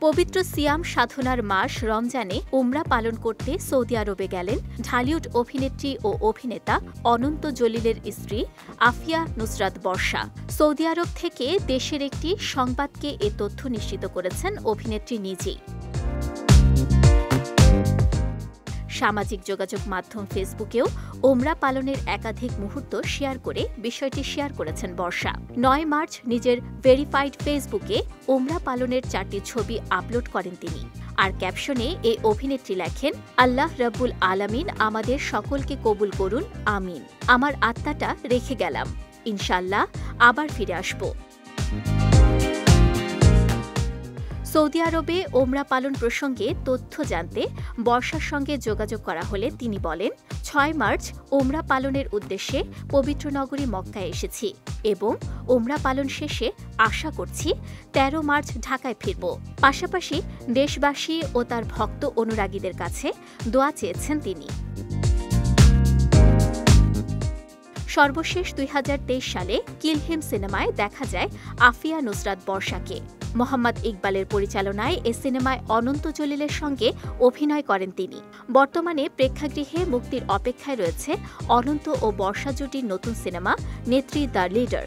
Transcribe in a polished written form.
পবিত্র সিয়াম সাধনার মাস রমজানে উমরা পালন করতে সৌদি আরবে গেলেন ঢালিউড অভিনেত্রী ও অভিনেতা অনন্ত জলিলের স্ত্রী আফিয়া নুসরাত বর্ষা। সৌদি আরব থেকে দেশের একটি সংবাদকে এ তথ্য নিশ্চিত করেছেন অভিনেত্রী নিজেই। সামাজিক যোগাযোগ মাধ্যম ফেসবুকেও ওমরা পালনের একাধিক মুহূর্ত শেয়ার করে বিষয়টি শেয়ার করেছেন বর্ষা। ৯ মার্চ নিজের ভেরিফাইড ফেসবুকে ওমরা পালনের 4টি ছবি আপলোড করেন তিনি। আর ক্যাপশনে এই অভিনেত্রী লেখেন, আল্লাহ রাব্বুল আলামিন আমাদের সকলকে কবুল করুন, আমিন। আমার আত্মাটা রেখে গেলাম, ইনশাল্লাহ আবার ফিরে আসব। সৌদি আরবে ওমরা পালন প্রসঙ্গে তথ্য জানতে বর্ষার সঙ্গে যোগাযোগ করা হলে তিনি বলেন, ৬ মার্চ ওমরা পালনের উদ্দেশ্যে পবিত্র নগরী মক্কায় এসেছি এবং ওমরা পালন শেষে আশা করছি ১৩ মার্চ ঢাকায় ফিরব। পাশাপাশি দেশবাসী ও তার ভক্ত অনুরাগীদের কাছে দোয়া চেয়েছেন তিনি। সর্বশেষ ২০২৩ সালে কিল হিম সিনেমায় দেখা যায় আফিয়া নুসরাত বর্ষাকে। মোহাম্মদ ইকবালের পরিচালনায় এ সিনেমায় অনন্ত জলিলের সঙ্গে অভিনয় করেন তিনি। বর্তমানে প্রেক্ষাগৃহে মুক্তির অপেক্ষায় রয়েছে অনন্ত ও বর্ষা জুটির নতুন সিনেমা নেত্রী দ্য লিডার।